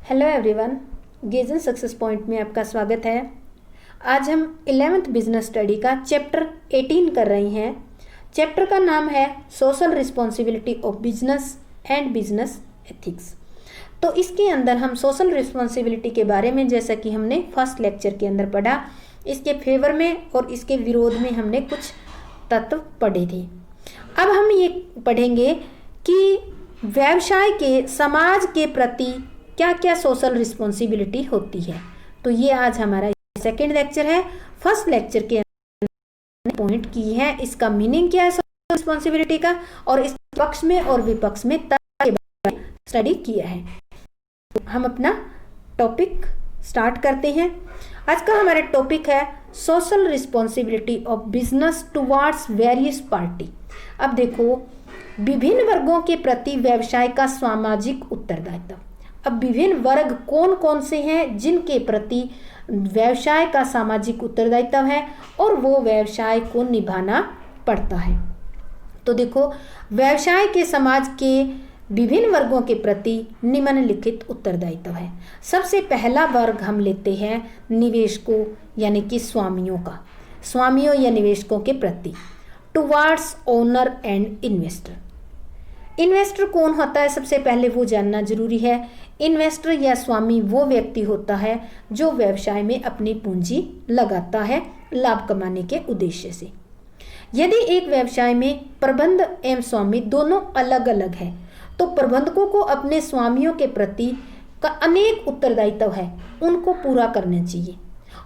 Hello everyone, गेजन success point में आपका स्वागत है। आज हम 11th बिजनेस स्टडी का चैप्टर 18 कर रहे हैं। चैप्टर का नाम है social responsibility of business and business ethics. तो इसके अंदर हम सोशल रिस्पॉन्सिबिलिटी के बारे में, जैसा कि हमने फर्स्ट लेक्चर के अंदर पढ़ा, इसके फेवर में और इसके विरोध में हमने कुछ तत्व पढ़े थे। अब हम ये पढ़ेंगे कि व्यवसाय के समाज के प्रति क्या क्या सोशल रिस्पॉन्सिबिलिटी होती है। तो ये आज हमारा सेकेंड लेक्चर है। फर्स्ट लेक्चर के अंदर पॉइंट की है इसका मीनिंग क्या है सोशल रिस्पॉन्सिबिलिटी का, और इस पक्ष में और विपक्ष में स्टडी किया है। तो हम अपना टॉपिक स्टार्ट करते हैं। आज का हमारा टॉपिक है social responsibility of business towards various party. अब देखो, विभिन्न वर्गों के प्रति व्यवसाय का सामाजिक उत्तरदायित्व। अब विभिन्न वर्ग कौन कौन से हैं जिनके प्रति व्यवसाय का सामाजिक उत्तरदायित्व है और वो व्यवसाय को निभाना पड़ता है। तो देखो, व्यवसाय के समाज के विभिन्न वर्गों के प्रति निम्नलिखित उत्तरदायित्व है। सबसे पहला वर्ग हम लेते हैं निवेशकों यानी कि स्वामियों का। स्वामियों या निवेशकों के प्रति towards owner and investor. Investor कौन होता है, सबसे पहले वो जानना जरूरी है। इन्वेस्टर या स्वामी वो व्यक्ति होता है जो व्यवसाय में अपनी पूंजी लगाता है लाभ कमाने के उद्देश्य से। यदि एक व्यवसाय में प्रबंध एवं स्वामी दोनों अलग अलग है तो प्रबंधकों को अपने स्वामियों के प्रति का अनेक उत्तरदायित्व है, उनको पूरा करना चाहिए।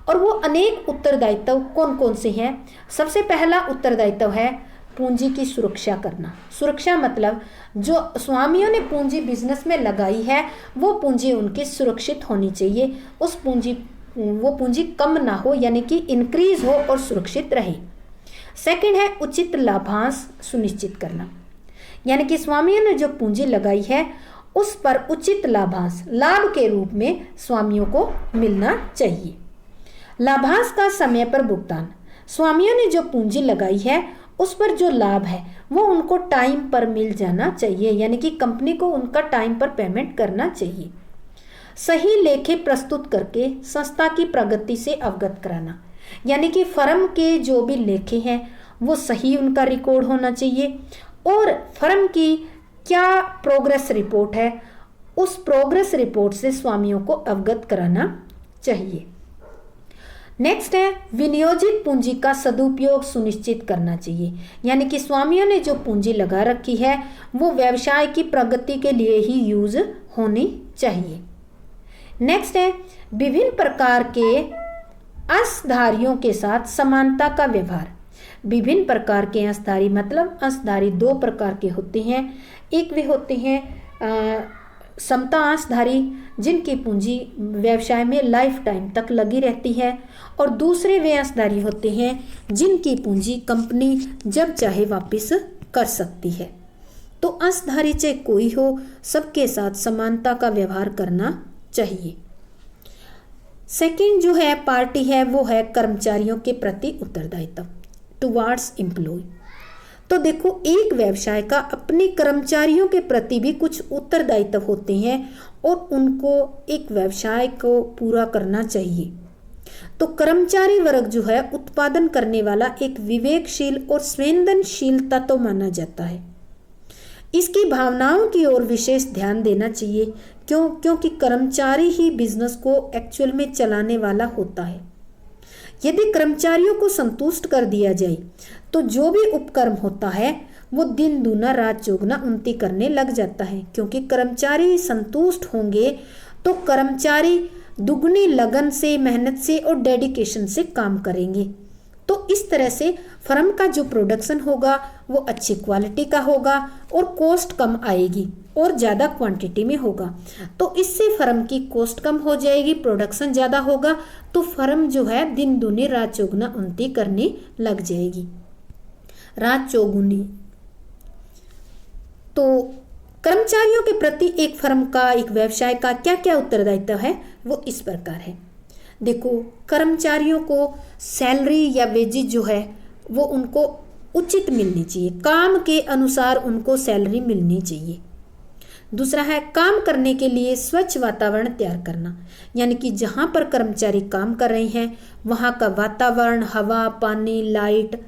और वो अनेक उत्तरदायित्व कौन कौन से हैं? सबसे पहला उत्तरदायित्व है पूंजी की सुरक्षा करना। सुरक्षा मतलब जो स्वामियों ने पूंजी बिजनेस में लगाई है वो पूंजी उनकी सुरक्षित होनी चाहिए। वो पूंजी कम ना हो, यानी कि इंक्रीज हो और सुरक्षित रहे। सेकंड है उचित लाभांश सुनिश्चित करना, यानी कि स्वामियों ने जो पूंजी लगाई है उस पर उचित लाभांश लाभ के रूप में स्वामियों को मिलना चाहिए। लाभांश का समय पर भुगतान। स्वामियों ने जो पूंजी लगाई है उस पर जो लाभ है वो उनको टाइम पर मिल जाना चाहिए, यानी कि कंपनी को उनका टाइम पर पेमेंट करना चाहिए। सही लेखे प्रस्तुत करके संस्था की प्रगति से अवगत कराना, यानी कि फर्म के जो भी लेखे हैं वो सही उनका रिकॉर्ड होना चाहिए और फर्म की क्या प्रोग्रेस रिपोर्ट है उस प्रोग्रेस रिपोर्ट से स्वामियों को अवगत कराना चाहिए। नेक्स्ट है विनियोजित पूंजी का सदुपयोग सुनिश्चित करना चाहिए, यानी कि स्वामियों ने जो पूंजी लगा रखी है वो व्यवसाय की प्रगति के लिए ही यूज होनी चाहिए। नेक्स्ट है विभिन्न प्रकार के अंशधारियों के साथ समानता का व्यवहार। विभिन्न प्रकार के अंशधारी मतलब अंशधारी दो प्रकार के होते हैं। एक वे होते हैं समता अंशधारी जिनकी पूंजी व्यवसाय में लाइफ टाइम तक लगी रहती है, और दूसरे वे अंशधारी होते हैं जिनकी पूंजी कंपनी जब चाहे वापस कर सकती है। तो अंशधारी चाहे कोई हो, सबके साथ समानता का व्यवहार करना चाहिए। सेकंड जो है पार्टी है वो है कर्मचारियों के प्रति उत्तरदायित्व टुवार्ड्स एम्प्लॉय। तो देखो, एक व्यवसाय का अपने कर्मचारियों के प्रति भी कुछ उत्तरदायित्व होते हैं और उनको एक व्यवसाय को पूरा करना चाहिए। तो कर्मचारी वर्ग जो है उत्पादन करने वाला एक विवेकशील और संवेदनशील तत्व माना जाता है। इसकी भावनाओं की ओर विशेष ध्यान देना चाहिए। क्योंकि कर्मचारी ही बिजनेस को एक्चुअल में चलाने वाला होता है। यदि कर्मचारियों को संतुष्ट कर दिया जाए तो जो भी उपक्रम होता है वो दिन दूना रात चौगुना उन्नति करने लग जाता है। क्योंकि कर्मचारी संतुष्ट होंगे तो कर्मचारी दुगनी लगन से, मेहनत से और डेडिकेशन से काम करेंगे। तो इस तरह से फर्म का जो प्रोडक्शन होगा वो अच्छी क्वालिटी का होगा और कॉस्ट कम आएगी और ज़्यादा क्वांटिटी में होगा। तो इससे फर्म की कॉस्ट कम हो जाएगी, प्रोडक्शन ज़्यादा होगा, तो फर्म जो है दिन दूनी रात चौगुना उन्नति करने लग जाएगी। रात चौगुनी। तो कर्मचारियों के प्रति एक फर्म का, एक व्यवसाय का क्या क्या उत्तरदायित्व है वो इस प्रकार है। देखो, कर्मचारियों को सैलरी या वेजेस जो है वो उनको उचित मिलनी चाहिए, काम के अनुसार उनको सैलरी मिलनी चाहिए। दूसरा है काम करने के लिए स्वच्छ वातावरण तैयार करना, यानी कि जहाँ पर कर्मचारी काम कर रहे हैं वहाँ का वातावरण, हवा, पानी, लाइट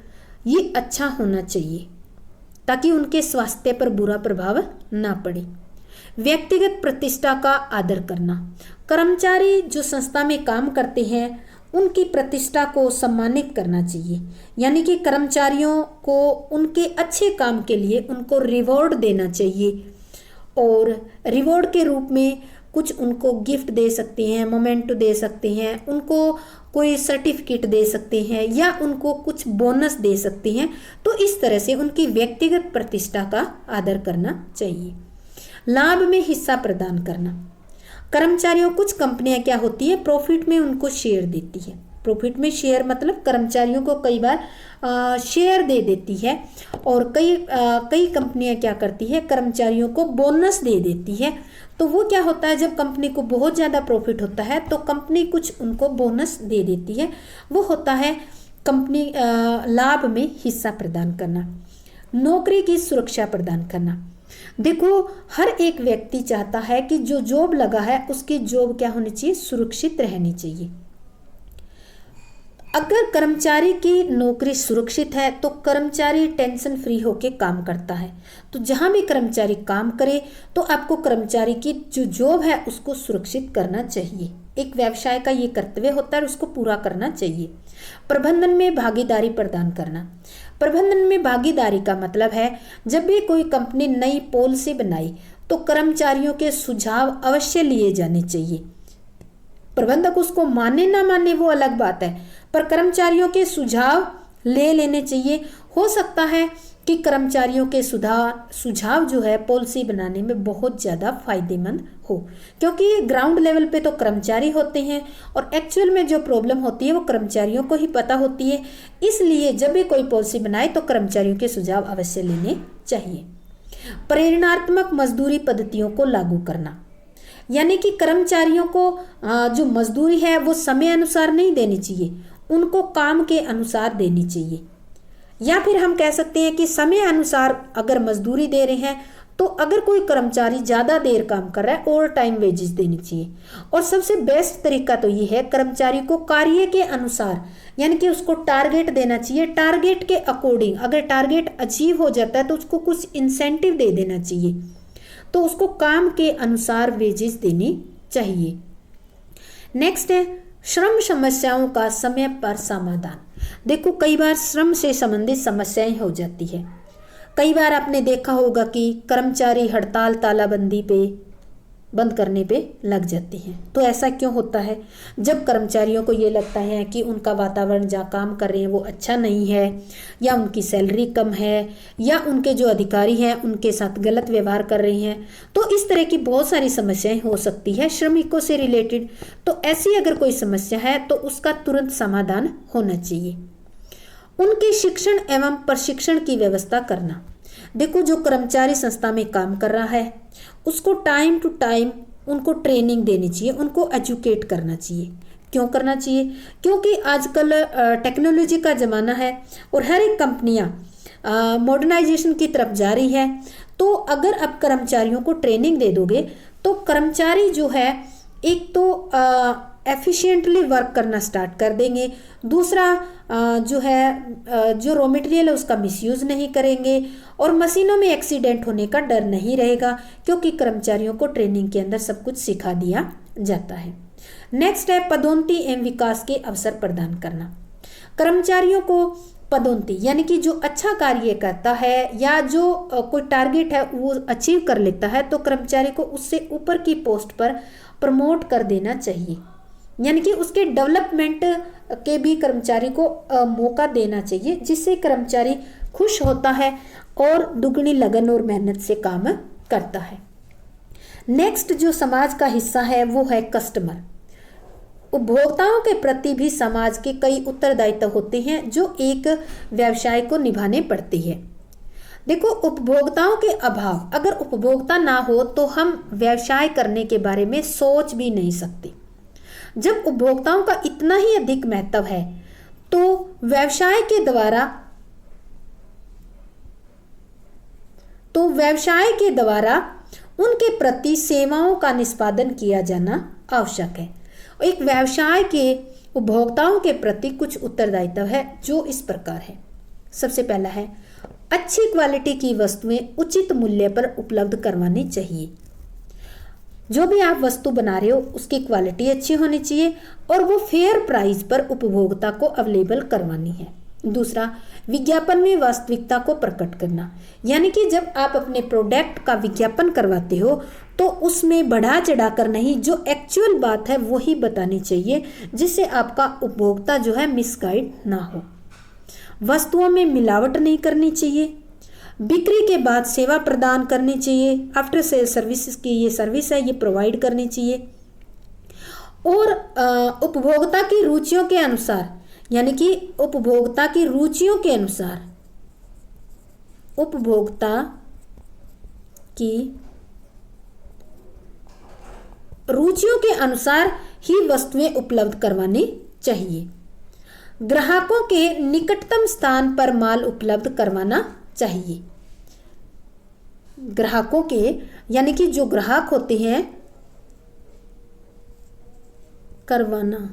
ये अच्छा होना चाहिए ताकि उनके स्वास्थ्य पर बुरा प्रभाव ना पड़े। व्यक्तिगत प्रतिष्ठा का आदर करना, कर्मचारी जो संस्था में काम करते हैं उनकी प्रतिष्ठा को सम्मानित करना चाहिए, यानी कि कर्मचारियों को उनके अच्छे काम के लिए उनको रिवॉर्ड देना चाहिए और रिवॉर्ड के रूप में कुछ उनको गिफ्ट दे सकते हैं, मोमेंटो दे सकते हैं, उनको कोई सर्टिफिकेट दे सकते हैं या उनको कुछ बोनस दे सकते हैं। तो इस तरह से उनकी व्यक्तिगत प्रतिष्ठा का आदर करना चाहिए। लाभ में हिस्सा प्रदान करना, कर्मचारियों कुछ कंपनियां क्या होती है प्रॉफिट में उनको शेयर देती है। प्रॉफिट में शेयर मतलब कर्मचारियों को कई बार शेयर दे देती है और कई कंपनियां क्या करती है कर्मचारियों को बोनस दे देती है। तो वो क्या होता है जब कंपनी को बहुत ज़्यादा प्रॉफिट होता है तो कंपनी कुछ उनको बोनस दे देती है, वो होता है कंपनी लाभ में हिस्सा प्रदान करना। नौकरी की सुरक्षा प्रदान करना, देखो हर एक व्यक्ति चाहता है कि जो जॉब लगा है उसकी जॉब क्या होनी चाहिए, सुरक्षित रहनी चाहिए। अगर कर्मचारी की नौकरी सुरक्षित है तो कर्मचारी टेंशन फ्री होकर काम करता है। तो जहां भी कर्मचारी काम करे तो आपको कर्मचारी की जो जॉब है उसको सुरक्षित करना चाहिए। एक व्यवसाय का ये कर्तव्य होता है, उसको पूरा करना चाहिए। प्रबंधन में भागीदारी प्रदान करना, प्रबंधन में भागीदारी का मतलब है जब भी कोई कंपनी नई पॉलिसी बनाई तो कर्मचारियों के सुझाव अवश्य लिए जाने चाहिए। प्रबंधक उसको माने ना माने वो अलग बात है, पर कर्मचारियों के सुझाव ले लेने चाहिए। हो सकता है कि कर्मचारियों के सुझाव जो है पॉलिसी बनाने में बहुत ज़्यादा फायदेमंद हो, क्योंकि ग्राउंड लेवल पे तो कर्मचारी होते हैं और एक्चुअल में जो प्रॉब्लम होती है वो कर्मचारियों को ही पता होती है। इसलिए जब भी कोई पॉलिसी बनाए तो कर्मचारियों के सुझाव अवश्य लेने चाहिए। प्रेरणात्मक मजदूरी पद्धतियों को लागू करना, यानी कि कर्मचारियों को जो मजदूरी है वो समय अनुसार नहीं देनी चाहिए, उनको काम के अनुसार देनी चाहिए। या फिर हम कह सकते हैं कि समय अनुसार अगर मजदूरी दे रहे हैं तो अगर कोई कर्मचारी ज़्यादा देर काम कर रहा है ओवर टाइम वेजेस देनी चाहिए। और सबसे बेस्ट तरीका तो ये है कर्मचारी को कार्य के अनुसार, यानी कि उसको टारगेट देना चाहिए। टारगेट के अकॉर्डिंग अगर टारगेट अचीव हो जाता है तो उसको कुछ इंसेंटिव दे देना चाहिए, तो उसको काम के अनुसार वेजेस देनी चाहिए। नेक्स्ट है श्रम समस्याओं का समय पर समाधान। देखो कई बार श्रम से संबंधित समस्याएं हो जाती है। कई बार आपने देखा होगा कि कर्मचारी हड़ताल तालाबंदी पे बंद करने पे लग जाते हैं। तो ऐसा क्यों होता है? जब कर्मचारियों को ये लगता है कि उनका वातावरण जहाँ काम कर रहे हैं वो अच्छा नहीं है, या उनकी सैलरी कम है, या उनके जो अधिकारी हैं उनके साथ गलत व्यवहार कर रहे हैं, तो इस तरह की बहुत सारी समस्याएं हो सकती है श्रमिकों से रिलेटेड। तो ऐसी अगर कोई समस्या है तो उसका तुरंत समाधान होना चाहिए। उनके शिक्षण एवं प्रशिक्षण की व्यवस्था करना। देखो जो कर्मचारी संस्था में काम कर रहा है उसको टाइम टू टाइम उनको ट्रेनिंग देनी चाहिए, उनको एजुकेट करना चाहिए। क्यों करना चाहिए? क्योंकि आजकल टेक्नोलॉजी का ज़माना है और हर एक कंपनियां मॉडर्नाइजेशन की तरफ जा रही है। तो अगर आप कर्मचारियों को ट्रेनिंग दे दोगे तो कर्मचारी जो है एक तो एफिशिएंटली वर्क करना स्टार्ट कर देंगे, दूसरा जो है जो रॉ मटेरियल है उसका मिसयूज़ नहीं करेंगे, और मशीनों में एक्सीडेंट होने का डर नहीं रहेगा क्योंकि कर्मचारियों को ट्रेनिंग के अंदर सब कुछ सिखा दिया जाता है। नेक्स्ट है पदोन्नति एवं विकास के अवसर प्रदान करना। कर्मचारियों को पदोन्नति यानी कि जो अच्छा कार्य करता है या जो कोई टारगेट है वो अचीव कर लेता है तो कर्मचारी को उससे ऊपर की पोस्ट पर प्रमोट कर देना चाहिए, यानी कि उसके डेवलपमेंट के भी कर्मचारी को मौका देना चाहिए, जिससे कर्मचारी खुश होता है और दुगनी लगन और मेहनत से काम करता है। नेक्स्ट जो समाज का हिस्सा है वो है कस्टमर। उपभोक्ताओं के प्रति भी समाज के कई उत्तरदायित्व होते हैं जो एक व्यवसाय को निभाने पड़ते हैं। देखो उपभोक्ताओं के अभाव, अगर उपभोक्ता ना हो तो हम व्यवसाय करने के बारे में सोच भी नहीं सकते। जब उपभोक्ताओं का इतना ही अधिक महत्व है तो व्यवसाय के द्वारा उनके प्रति सेवाओं का निष्पादन किया जाना आवश्यक है। एक व्यवसाय के उपभोक्ताओं के प्रति कुछ उत्तरदायित्व है जो इस प्रकार है। सबसे पहला है, अच्छी क्वालिटी की वस्तुएं उचित मूल्य पर उपलब्ध करवानी चाहिए। जो भी आप वस्तु बना रहे हो उसकी क्वालिटी अच्छी होनी चाहिए और वो फेयर प्राइस पर उपभोक्ता को अवेलेबल करवानी है। दूसरा, विज्ञापन में वास्तविकता को प्रकट करना, यानी कि जब आप अपने प्रोडक्ट का विज्ञापन करवाते हो तो उसमें बढ़ा चढ़ाकर नहीं, जो एक्चुअल बात है वही बतानी चाहिए, जिससे आपका उपभोक्ता जो है मिसगाइड ना हो। वस्तुओं में मिलावट नहीं करनी चाहिए। बिक्री के बाद सेवा प्रदान करनी चाहिए। आफ्टर सेल सर्विसेज की ये सर्विस है, ये प्रोवाइड करनी चाहिए। और उपभोक्ता की रुचियों के अनुसार, यानी कि उपभोक्ता की रुचियों के अनुसार, उपभोक्ता की रुचियों के अनुसार ही वस्तुएं उपलब्ध करवानी चाहिए। ग्राहकों के निकटतम स्थान पर माल उपलब्ध करवाना चाहिए। ग्राहकों के, यानी कि जो ग्राहक होते हैं, करवाना,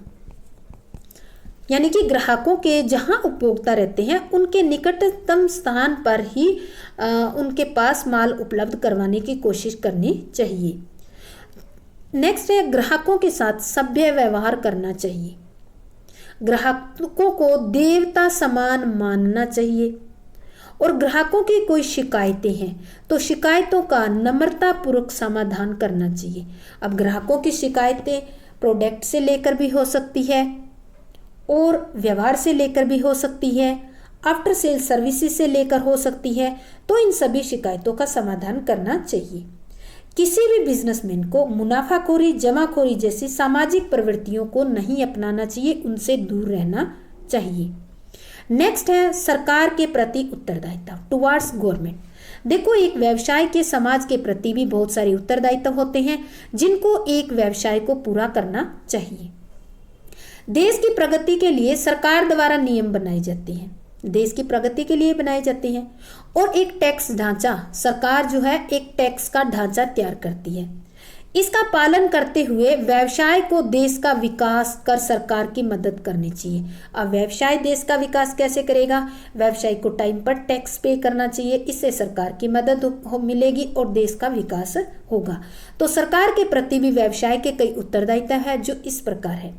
यानी कि ग्राहकों के जहां उपभोक्ता रहते हैं उनके निकटतम स्थान पर ही उनके पास माल उपलब्ध करवाने की कोशिश करनी चाहिए। नेक्स्ट है, ग्राहकों के साथ सभ्य व्यवहार करना चाहिए। ग्राहकों को देवता समान मानना चाहिए। और ग्राहकों की कोई शिकायतें हैं तो शिकायतों का नम्रतापूर्वक समाधान करना चाहिए। अब ग्राहकों की शिकायतें प्रोडक्ट से लेकर भी हो सकती है और व्यवहार से लेकर भी हो सकती है, आफ्टर सेल सर्विसेज से लेकर हो सकती है, तो इन सभी शिकायतों का समाधान करना चाहिए। किसी भी बिजनेसमैन को मुनाफाखोरी, जमाखोरी जैसी सामाजिक प्रवृत्तियों को नहीं अपनाना चाहिए, उनसे दूर रहना चाहिए। नेक्स्ट है, सरकार के प्रति उत्तरदायित्व, टुवार्ड्स गवर्नमेंट। देखो, एक व्यवसाय के समाज के प्रति भी बहुत सारे उत्तरदायित्व होते हैं जिनको एक व्यवसाय को पूरा करना चाहिए। देश की प्रगति के लिए सरकार द्वारा नियम बनाए जाते हैं, देश की प्रगति के लिए बनाए जाते हैं। और एक टैक्स ढांचा, सरकार जो है एक टैक्स का ढांचा तैयार करती है। इसका पालन करते हुए व्यवसाय को देश का विकास कर सरकार की मदद करनी चाहिए। अब व्यवसाय देश का विकास कैसे करेगा? व्यवसाय को टाइम पर टैक्स पे करना चाहिए, इससे सरकार की मदद मिलेगी और देश का विकास होगा। तो सरकार के प्रति भी व्यवसाय के कई उत्तरदायित्व है जो इस प्रकार है।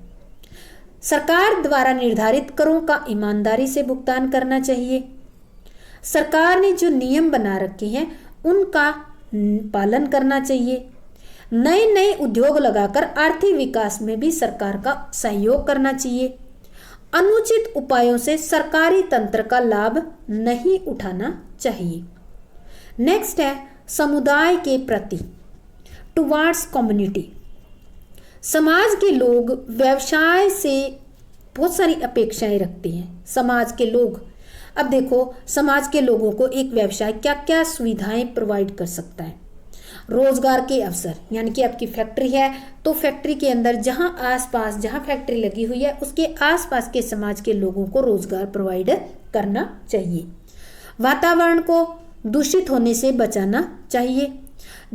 सरकार द्वारा निर्धारित करों का ईमानदारी से भुगतान करना चाहिए। सरकार ने जो नियम बना रखे हैं उनका पालन करना चाहिए। नए नए उद्योग लगाकर आर्थिक विकास में भी सरकार का सहयोग करना चाहिए। अनुचित उपायों से सरकारी तंत्र का लाभ नहीं उठाना चाहिए। नेक्स्ट है, समुदाय के प्रति, टुवार्ड्स कम्युनिटी। समाज के लोग व्यवसाय से बहुत सारी अपेक्षाएं रखते हैं। समाज के लोग, अब देखो, समाज के लोगों को एक व्यवसाय क्या क्या सुविधाएं प्रोवाइड कर सकता है। रोजगार के अवसर, यानी कि आपकी फैक्ट्री है तो फैक्ट्री के अंदर जहां आसपास, जहां फैक्ट्री लगी हुई है उसके आसपास के समाज के लोगों को रोजगार प्रोवाइड करना चाहिए। वातावरण को दूषित होने से बचाना चाहिए।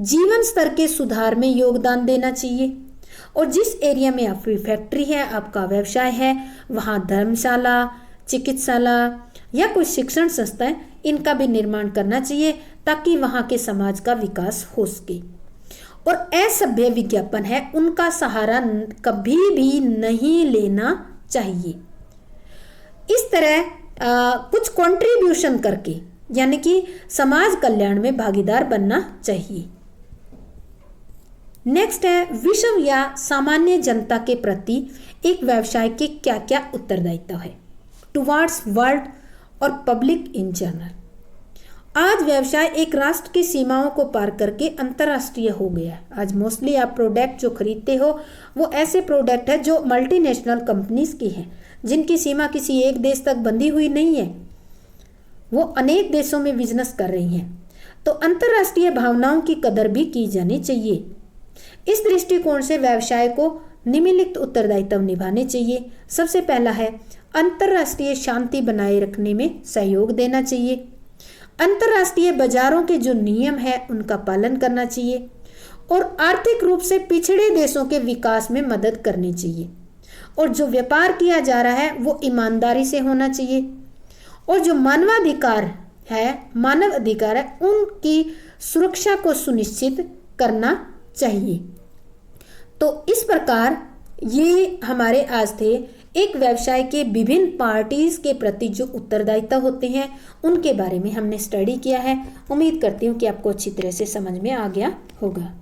जीवन स्तर के सुधार में योगदान देना चाहिए। और जिस एरिया में आपकी फैक्ट्री है, आपका व्यवसाय है, वहाँ धर्मशाला, चिकित्सालय या कोई शिक्षण संस्थाएं, इनका भी निर्माण करना चाहिए ताकि वहाँ के समाज का विकास हो सके। और असभ्य विज्ञापन है, उनका सहारा कभी भी नहीं लेना चाहिए। इस तरह कुछ कंट्रीब्यूशन करके, यानी कि समाज कल्याण में भागीदार बनना चाहिए। नेक्स्ट है, विश्व या सामान्य जनता के प्रति एक व्यवसाय के क्या क्या उत्तरदायित्व है, टुवार्ड्स वर्ल्ड और पब्लिक इन जनरल। आज व्यवसाय एक राष्ट्र की सीमाओं को पार करके अंतर्राष्ट्रीय हो गया है। आज मोस्टली आप प्रोडक्ट जो खरीदते हो वो ऐसे प्रोडक्ट है जो मल्टीनेशनल कंपनीज की हैं, जिनकी सीमा किसी एक देश तक बंधी हुई नहीं है, वो अनेक देशों में बिजनेस कर रही हैं। तो अंतर्राष्ट्रीय भावनाओं की कदर भी की जानी चाहिए। इस दृष्टिकोण से व्यवसाय को निम्नलिखित उत्तरदायित्व निभाने चाहिए। सबसे पहला है, अंतर्राष्ट्रीय शांति बनाए रखने में सहयोग देना चाहिए। अंतर्राष्ट्रीय बाजारों के जो नियम है उनका पालन करना चाहिए और आर्थिक रूप से पिछड़े देशों के विकास में मदद करनी चाहिए। और जो व्यापार किया जा रहा है वो ईमानदारी से होना चाहिए। और जो मानव अधिकार है उनकी सुरक्षा को सुनिश्चित करना चाहिए। तो इस प्रकार ये हमारे आज थे एक व्यवसाय के विभिन्न पार्टीज के प्रति जो उत्तरदायित्व होते हैं उनके बारे में हमने स्टडी किया है। उम्मीद करती हूँ कि आपको अच्छी तरह से समझ में आ गया होगा।